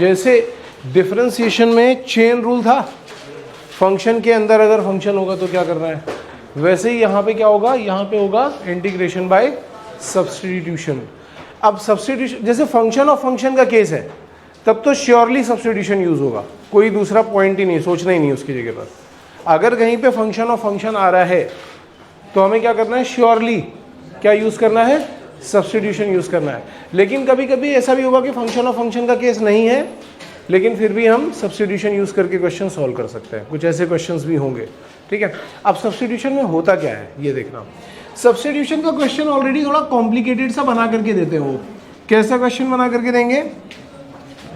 जैसे डिफरेंशिएशन में chain rule था, फंक्शन के अंदर अगर फंक्शन होगा तो क्या करना है, वैसे ही यहाँ पे क्या होगा, यहाँ पे होगा इंटीग्रेशन बाय सब्स्टिट्यूशन। अब सब्स्टिट्यूशन जैसे फंक्शन ऑफ फंक्शन का केस है, तब तो श्योरली सब्स्टिट्यूशन यूज होगा, कोई दूसरा पॉइंट ही नहीं, सोचना ही नहीं उसकी जगह पर। अगर कहीं पे फंक्शन ऑफ फंक्शन आ रहा है तो हमें क्या करना है, श्योरली क्या यूज करना है, सब्स्टिट्यूशन यूज करना है। लेकिन कभी कभी ऐसा भी होगा कि फंक्शन ऑफ फंक्शन का केस नहीं है, लेकिन फिर भी हम सब्स्टिट्यूशन यूज करके क्वेश्चन सॉल्व कर सकते हैं, कुछ ऐसे क्वेश्चंस भी होंगे। ठीक है, अब सब्स्टिट्यूशन में होता क्या है ये देखना। सब्स्टिट्यूशन का क्वेश्चन ऑलरेडी थोड़ा कॉम्प्लिकेटेड सा बना करके देते हैं वो। कैसा क्वेश्चन बना करके देंगे,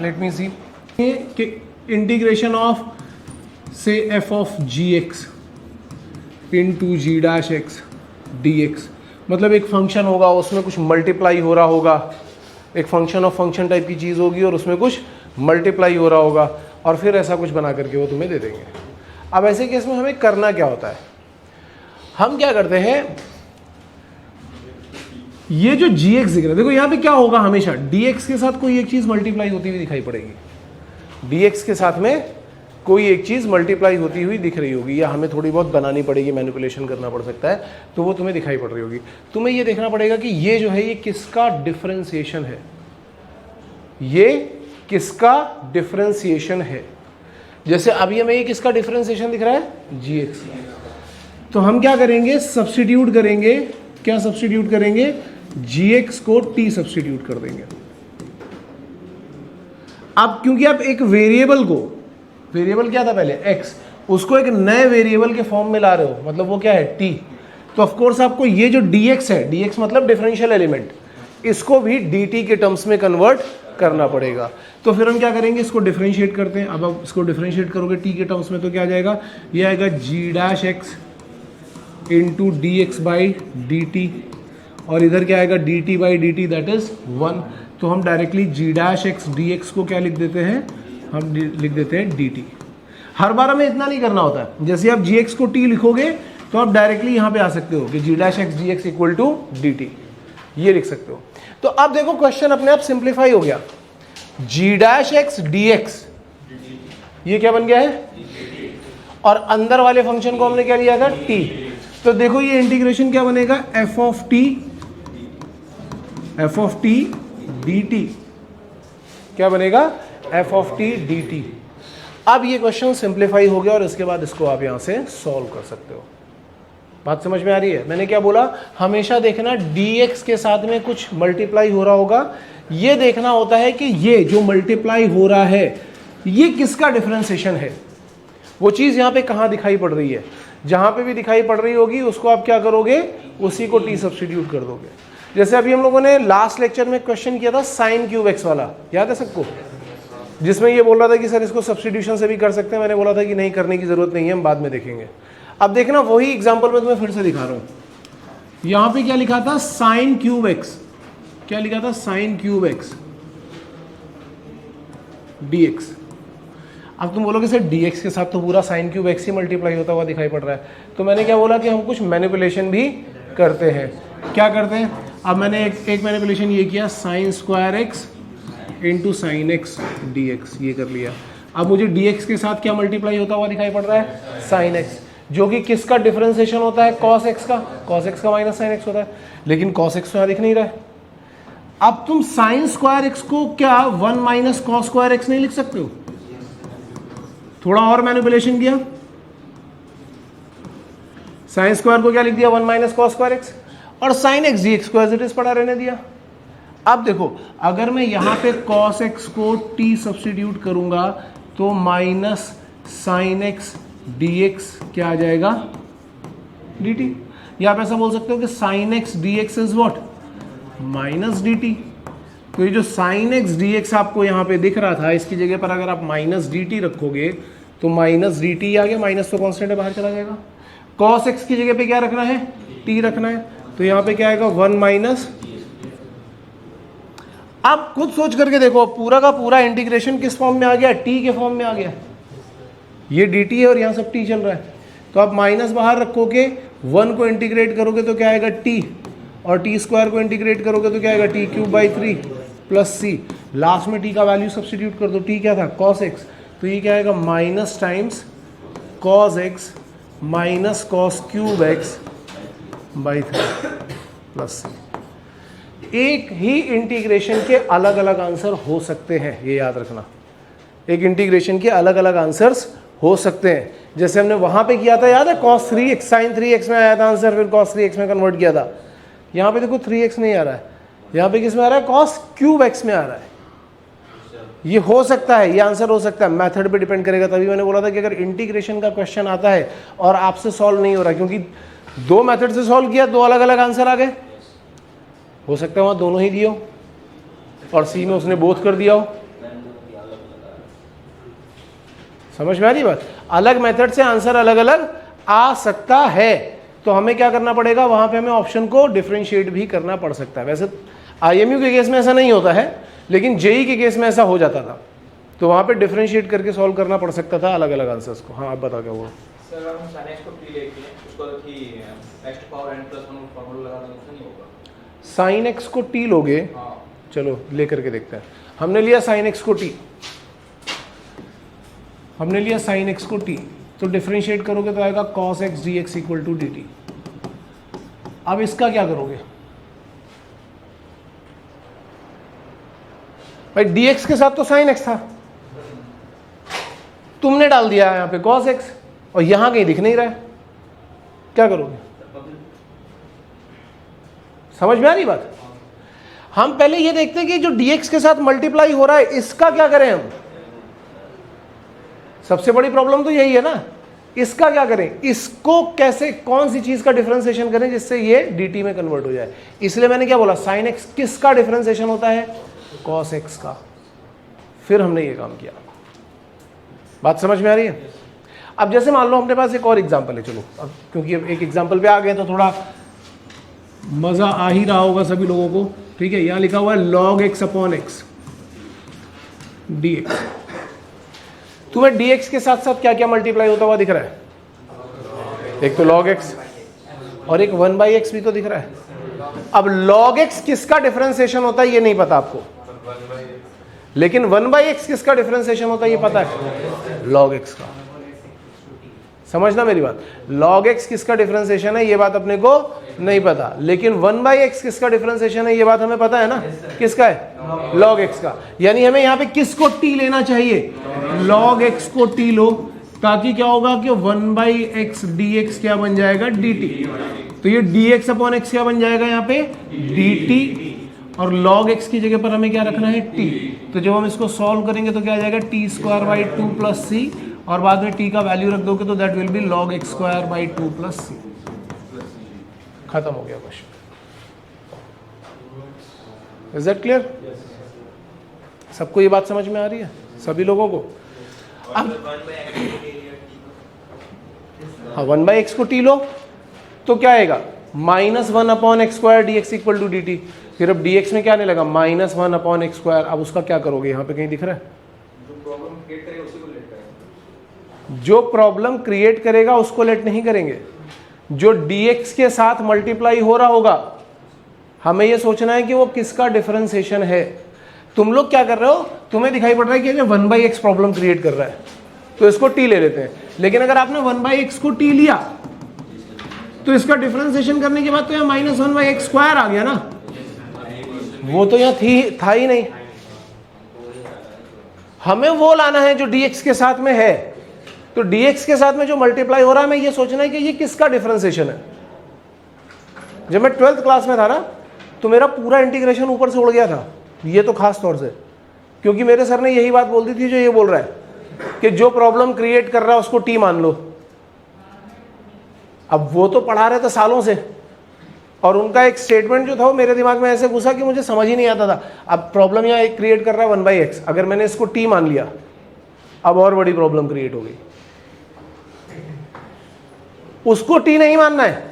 let me see, integration of से f of g x into g dash x D x, मतलब एक फंक्शन होगा, उसमें कुछ मल्टीप्लाई हो रहा होगा, एक फंक्शन ऑफ फंक्शन टाइप की चीज़ होगी और उसमें कुछ मल्टीप्लाई हो रहा होगा, और फिर ऐसा कुछ बना करके वो तुम्हें दे देंगे। अब ऐसे केस में हमें करना क्या होता है, हम क्या करते हैं, ये जो जी एक्स दिख रहा है, देखो यहाँ पे क्या होगा, हमेशा डी एक्स के साथ कोई एक चीज़ मल्टीप्लाई होती हुई दिखाई पड़ेगी, डी एक्स के साथ में कोई एक चीज़ मल्टीप्लाई होती हुई दिख रही होगी, या हमें थोड़ी बहुत बनानी पड़ेगी, मैनिपुलेशन करना पड़ सकता है, तो वो तुम्हें दिखाई पड़ रही होगी। तुम्हें ये देखना पड़ेगा कि ये जो है ये किसका डिफरेंशिएशन है, ये किसका डिफरेंशिएशन है। जैसे अभी हमें ये किसका डिफरेंशिएशन दिख रहा है, जी एक्स। तो हम क्या करेंगे, सब्स्टिट्यूट करेंगे, क्या सब्स्टिट्यूट करेंगे, जी एक्स को टी सब्स्टिट्यूट कर देंगे। अब क्योंकि आप एक वेरिएबल को, वेरिएबल क्या था पहले x, उसको एक नए वेरिएबल के फॉर्म में ला रहे हो, मतलब वो क्या है t, तो ऑफ कोर्स आपको ये जो dx है, dx मतलब डिफरेंशियल एलिमेंट, इसको भी dt के टर्म्स में कन्वर्ट करना पड़ेगा। तो फिर हम क्या करेंगे, इसको डिफरेंशिएट करते हैं। अब आप इसको डिफरेंशिएट करोगे t के टर्म्स में तो क्या आ जाएगा, ये आएगा g dash x into D x by D T, और इधर क्या आएगा dt by D T, that is 1। तो हम directly g dash x dx को क्या लिख देते हैं, हम लिख देते हैं dt। हर बार हमें इतना नहीं करना होता है, जैसे आप gx को t लिखोगे तो आप डायरेक्टली यहाँ पे आ सकते हो कि g dash x dx equal to dt, ये लिख सकते हो। तो अब देखो क्वेश्चन अपने आप सिंप्लीफाई हो गया, g डैश x dx ये क्या बन गया है, और अंदर वाले फंक्शन को हमने क्या लिया था, t। तो देखो ये इंटीग्रेशन क्या बनेगा, f ऑफ t dt, क्या बनेगा, f ऑफ t dt। अब ये क्वेश्चन सिंप्लीफाई हो गया और इसके बाद इसको आप यहां से सॉल्व कर सकते हो। बात समझ में आ रही है, मैंने क्या बोला, हमेशा देखना dx के साथ में कुछ मल्टीप्लाई हो रहा होगा, ये देखना होता है कि ये जो मल्टीप्लाई हो रहा है ये किसका डिफरेंशिएशन है, वो चीज यहां पे कहां दिखाई पड़ रही है, जहां पे भी दिखाई पड़ रही होगी उसको आप क्या करोगे, उसी को t सब्स्टिट्यूट कर दोगे। जैसे अभी हम लोगों ने लास्ट लेक्चर में क्वेश्चन किया था साइन क्यूब एक्स वाला, याद है सबको, जिसमें ये बोल रहा था कि सर इसको सब्स्टिट्यूशन से भी कर सकते हैं, मैंने बोला था कि नहीं, करने की जरूरत नहीं है, हम बाद में देखेंगे। अब देखना वही एग्जांपल में तुम्हें फिर से दिखा रहा हूं। यहां पे क्या लिखा था, साइन क्यूब एक्स, क्या लिखा था, साइन क्यूब एक्स dx। अब तुम बोलोगे सर dx के साथ तो पूरा साइन क्यूब एक्स ही मल्टीप्लाई होता हुआ दिखाई पड़ रहा है, तो मैंने क्या बोला कि हम कुछ मैनिपुलेशन भी करते हैं। क्या करते हैं, अब मैंने एक मैनिपुलेशन ये किया, sine square x into sine x D x, ये कर लिया। अब मुझे डी एक्स के साथ क्या मल्टीप्लाई होता हुआ दिखाई पड़ रहा है, साइन एक्स, जो कि किसका डिफरेंशिएशन होता है, कॉस एक्स का, कॉस एक्स का माइनस साइन एक्स होता है, लेकिन कॉस एक्स तो यहाँ दिख नहीं रहा है। अब तुम साइन स्क्वायर एक्स को क्या 1 माइनस कॉस स्क्वायर एक्स नहीं लिख सकते हो, थोड़ा और मैनिपुलेशन किया, साइन स्क्वायर को क्या लिख दिया, 1 माइनस कॉस स्क्वायर एक्स, और साइन एक्स डी एक्स को एज इट इज पड़ा रहने दिया। अब देखो अगर मैं यहां पे cos x को t सब्स्टिट्यूट करूंगा तो minus sine x D x क्या आ जाएगा, dt। या आप ऐसा बोल सकते हो कि sine x D x is what, minus dt। तो ये जो साइन एक्स डी एक्स आपको यहाँ पे दिख रहा था, इसकी जगह पर अगर आप माइनस dt रखोगे तो माइनस dt आ गया, माइनस तो कॉन्स्टेंट है, बाहर चला जाएगा। cos x की जगह पे क्या रखना है, t रखना है, तो यहाँ पे क्या आएगा 1 माइनस। आप खुद सोच करके देखो, पूरा का पूरा इंटीग्रेशन किस फॉर्म में आ गया, t के फॉर्म में आ गया, ये dt है और यहाँ सब t चल रहा है। तो आप माइनस बाहर रखोगे, 1 को इंटीग्रेट करोगे तो क्या आएगा t, और t स्क्वायर को इंटीग्रेट करोगे तो क्या आएगा t cube by 3, plus C, last में टी का वैल्यू सब्स्टिट्यूट कर दो, टी क्या था cos x, तो ये क्या आएगा minus times cos x minus cos cube x by 3 plus c. एक ही इंटीग्रेशन के अलग अलग आंसर हो सकते हैं, ये याद रखना, एक इंटीग्रेशन के अलग अलग आंसर्स हो सकते हैं। जैसे हमने वहां पे किया था, याद है cos 3x sin 3x में आया था आंसर, फिर cos 3x में कन्वर्ट किया था। यहाँ पे देखो 3x नहीं आ रहा है, यहाँ पे किस में आ रहा है cos क्यूब x में आ रहा है। ये हो सकता है, ये आंसर हो सकता है, मेथड पे डिपेंड करेगा। तभी मैंने बोला था कि अगर इंटीग्रेशन का क्वेश्चन आता है और आपसे सॉल्व नहीं हो रहा, क्योंकि दो मेथड से सॉल्व किया, दो अलग अलग आंसर आ गए, हो सकता है वहां दोनों ही दिए हो और सी में उसने बोथ कर दिया हो। समझ में आ रही बात? अलग मेथड से आंसर अलग अलग आ सकता है, तो हमें क्या करना पड़ेगा, वहां पे हमें ऑप्शन को डिफरेंशिएट भी करना पड़ सकता है। वैसे आईएमयू के केस में ऐसा नहीं होता है, लेकिन जेई के केस में ऐसा हो जाता था, तो वहां पे डिफरेंशिएट करके सॉल्व करना पड़ सकता था अलग अलग आंसर्स को। हाँ, आप बता क्या हुआ? सर अगर हम sin x को t लेके उसको कि x to power n plus 1 formula लगा दें तो नहीं होगा? sin x को t लोगे? हाँ। चलो लेकर के देखते हैं। हमने लिया sin x को t, हमने लिया sin x को t, तो डिफरेंशिएट करोगे तो आएगा cos x dx equal to dt। अब इसका क्या करोगे भाई? dx के साथ तो sin x था, तुमने डाल दिया यहां पे cos x, और यहां कहीं दिख नहीं रहा है, क्या करोगे? समझ में आ रही बात? हम पहले ये देखते हैं कि जो dx के साथ मल्टीप्लाई हो रहा है, इसका क्या करें हम? सबसे बड़ी प्रॉब्लम तो यही है ना, इसका क्या करें? इसको कैसे, कौन सी चीज का डिफरेंशिएशन करें जिससे ये dt में कन्वर्ट हो जाए? इसलिए मैंने क्या बोला, sin x किसका डिफरेंशिएशन होता है? cos x का। फिर हमने ये काम किया। बात समझ में आ रही है? अब जैसे मान लो अपने पास एक और एग्जांपल है, चलो अब क्योंकि अब एक एग्जांपल पे आ गए तो थोड़ा मजा आ ही रहा होगा सभी लोगों को। ठीक है, यहां लिखा हुआ है log x upon x dx। तुम्हें dx के साथ साथ क्या क्या मल्टीप्लाई होता हुआ दिख रहा है? एक तो log x और एक 1/x भी तो दिख रहा है। अब log x किसका डिफरेंशिएशन होता है ये नहीं पता आपको, लेकिन 1/x किसका डिफरेंशिएशन होता है ये पता है, log x का। समझना मेरी बात, log x किसका डिफरेंशिएशन है ये बात अपने को नहीं पता, लेकिन 1/x किसका डिफरेंशिएशन है ये बात हमें पता है ना, किसका है? log x का। यानी हमें यहाँ पे किसको t लेना चाहिए? log x को t लो, ताकि क्या होगा कि 1/x dx क्या बन जाएगा? dt। तो ये dx अपॉन x क्या बन जाएगा यहाँ पे? dt। और log x की जगह पर हमें क्या रखना है? t। तो जब हम इसको सॉल्व करेंगे तो क्या आ जाएगा? t square by 2 plus c, और बाद में t का वैल्यू रख दोगे तो that will be log x square by 2 plus c. खत्म हो गया क्वेश्चन। Is that clear? सबको ये बात समझ में आ रही है? सभी लोगों को? अब हाँ, 1/x को t लो तो क्या आएगा? -1 upon X square D X equal to D T. फिर अब dx में क्या आने लगा? -1 अपॉन एक्स स्क्वायर। अब उसका क्या करोगे? यहाँ पे कहीं दिख रहा है? जो प्रॉब्लम क्रिएट करेगा उसको लेट नहीं करेंगे, जो dx के साथ मल्टीप्लाई हो रहा होगा हमें ये सोचना है कि वो किसका डिफरेंशिएशन है। तुम लोग क्या कर रहे हो, तुम्हें दिखाई पड़ रहा है कि ये 1/x प्रॉब्लम क्रिएट कर रहा है तो इसको t ले लेते हैं, लेकिन अगर आपने 1/x को t लिया तो इसका डिफरेंशिएशन करने के बाद तो यहाँ -1/x स्क्वायर आ गया ना, वो तो यहाँ था ही नहीं। हमें वो लाना है जो dx के साथ में है, तो dx के साथ में जो मल्टीप्लाई हो रहा है हमें ये सोचना है कि ये किसका डिफरेंशिएशन है। जब मैं 12th क्लास में था ना तो मेरा पूरा इंटीग्रेशन ऊपर से उड़ गया था, ये तो खास तौर से, क्योंकि मेरे सर ने यही बात बोल दी थी जो ये बोल रहा है कि जो प्रॉब्लम क्रिएट कर रहा है उसको t मान लो। अब वो तो पढ़ा रहे थे सालों से, और उनका एक स्टेटमेंट जो था वो मेरे दिमाग में ऐसे घुसा कि मुझे समझ ही नहीं आता था। अब प्रॉब्लम यहाँ एक क्रिएट कर रहा है 1/x, अगर मैंने इसको t मान लिया अब और बड़ी प्रॉब्लम क्रिएट हो गई। उसको t नहीं मानना है,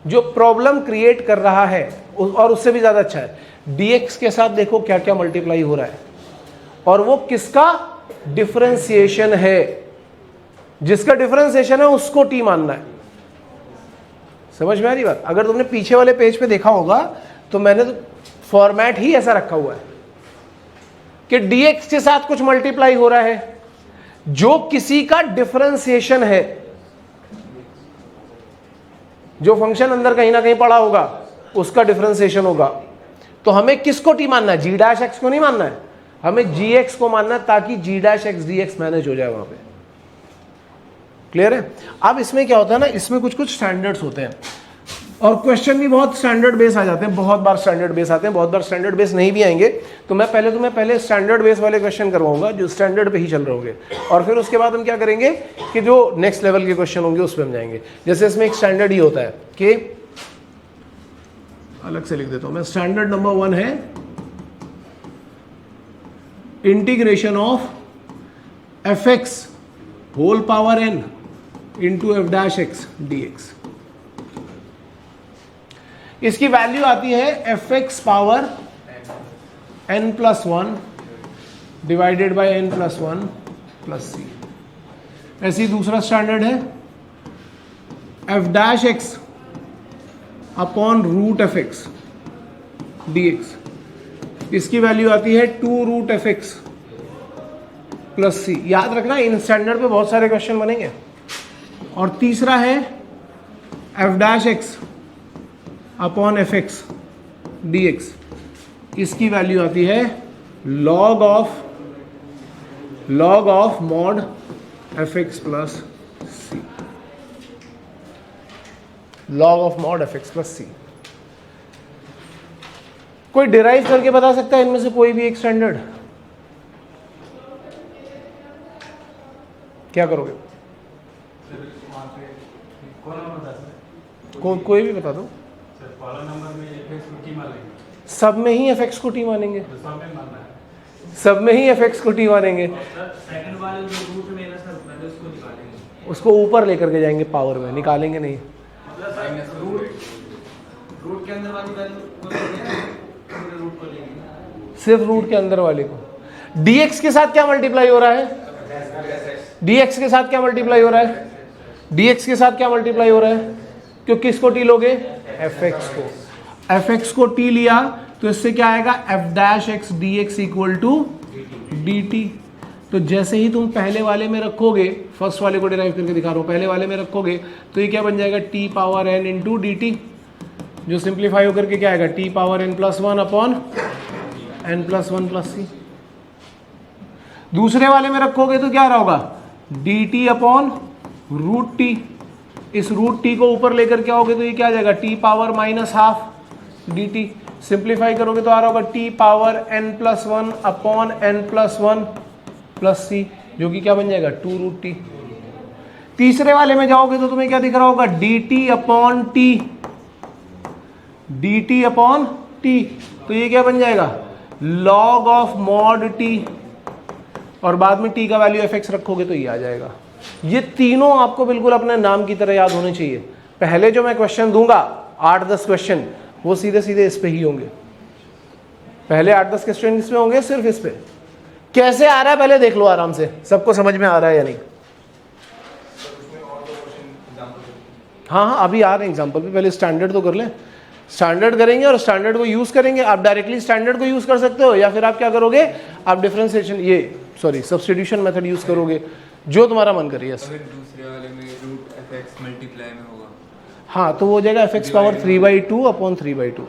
जो प्रॉब्लम क्रिएट कर रहा है, और उससे भी ज्यादा अच्छा है dx के साथ देखो क्या क्या मल्टीप्लाई हो रहा है और वो किसका डिफरेंशिएशन है। जिसका डिफरेंशिएशन है उसको t मानना है। समझ में आ रही बात? अगर तुमने पीछे वाले पेज पे देखा होगा तो मैंने तो फॉर्मेट ही ऐसा रखा हुआ है कि dx के साथ कुछ मल्टीप्लाई हो रहा है, जो किसी का डिफरेंशिएशन है, जो फंक्शन अंदर कहीं ना कहीं पड़ा होगा उसका डिफरेंशिएशन होगा। तो हमें किसको t मानना है? g डैश x को नहीं मानना है, हमें gx को मानना है, ताकि g dash x dx manage हो जाए वहां पे। क्लियर है? अब इसमें क्या होता है ना, इसमें कुछ कुछ स्टैंडर्ड्स होते हैं और क्वेश्चन भी बहुत स्टैंडर्ड बेस आ जाते हैं, बहुत बार स्टैंडर्ड बेस आते हैं, बहुत बार स्टैंडर्ड बेस नहीं भी आएंगे। तो मैं पहले स्टैंडर्ड बेस वाले क्वेश्चन करवाऊंगा जो स्टैंडर्ड पे ही चल रहे होंगे, और फिर उसके बाद हम क्या करेंगे कि जो नेक्स्ट लेवल के क्वेश्चन होंगे उस पर हम जाएंगे। जैसे इसमें एक स्टैंडर्ड ही होता है कि, अलग से लिख देता हूं मैं, स्टैंडर्ड नंबर 1 है integration of fx whole power n into f dash x D x. इसकी वैल्यू आती है fx power n plus 1 divided by n plus 1 plus c. ऐसी दूसरा स्टैंडर्ड है f dash x upon root f x D x. इसकी value आती है 2 root f x plus c. याद रखना इन स्टैंडर्ड पे बहुत सारे क्वेश्चन बनेंगे। और तीसरा है f dash x upon f x D x. इसकी वैल्यू आती है log of mod f x plus c, log of mod f x plus c. कोई डिराइव करके बता सकता है इनमें से कोई भी एक स्टैंडर्ड? क्या करोगे? कोई भी बता दो। सब में ही एफ एक्स को टी मानेंगे, सब में ही एफ एक्स को टी मानेंगे। उसको ऊपर लेकर के जाएंगे, पावर में निकालेंगे नहीं। रूट के अंदर वाली सिर्फ रूट के अंदर वाले को। dx के साथ क्या मल्टीप्लाई हो रहा है? dx के साथ क्या मल्टीप्लाई हो रहा है? dx के साथ क्या मल्टीप्लाई हो रहा है? क्यों किसको टी लोगे? fx को। fx को टी लिया तो इससे क्या आएगा? f dash x D X equal to D T. तो जैसे ही तुम पहले वाले में रखोगे, फर्स्ट वाले को डिराइव करके दिखा रहा हूं, पहले वाले में रखोगे तो ये क्या बन जाएगा? t power n into d t, जो सिंप्लीफाई होकर के क्या आएगा? t power n plus 1 upon n plus 1 plus c. दूसरे वाले में रखोगे तो क्या रहा होगा? dt upon root t. इस रूट टी को ऊपर लेकर के आओगे तो ये क्या आ जाएगा? t power minus half dt। Simplify करोगे तो आ रहा होगा t power n plus 1 upon n plus 1 plus c, जो कि क्या बन जाएगा? 2 रूट टी। तीसरे वाले में जाओगे तो तुम्हें क्या दिख रहा होगा? dt upon T, dt upon T. तो ये क्या बन जाएगा? लॉग ऑफ मॉड टी, और बाद में t का वैल्यू fx रखोगे तो ये आ जाएगा। ये तीनों आपको बिल्कुल अपने नाम की तरह याद होने चाहिए। पहले जो मैं क्वेश्चन दूंगा 8-10 क्वेश्चन, वो सीधे सीधे इस पे ही होंगे। पहले 8-10 क्वेश्चन इसमें होंगे, सिर्फ इस पे। कैसे आ रहा है पहले देख लो आराम से, सबको समझ में आ रहा है या नहीं? हाँ, अभी आ रहे हैं एग्जाम्पल पे। पहले स्टैंडर्ड तो कर लें। स्टैंडर्ड करेंगे और स्टैंडर्ड को यूज करेंगे। आप डायरेक्टली स्टैंडर्ड को यूज कर सकते हो, या फिर आप क्या करोगे? आप डिफरेंशिएशन सब्स्टिट्यूशन मेथड यूज करोगे, जो तुम्हारा मन करे। यस, दूसरे वाले में रूट एफ एक्स मल्टीप्लाई में होगा। हाँ, तो वो हो जाएगा एफ एक्स पावर 3/2 अपॉन 3/2।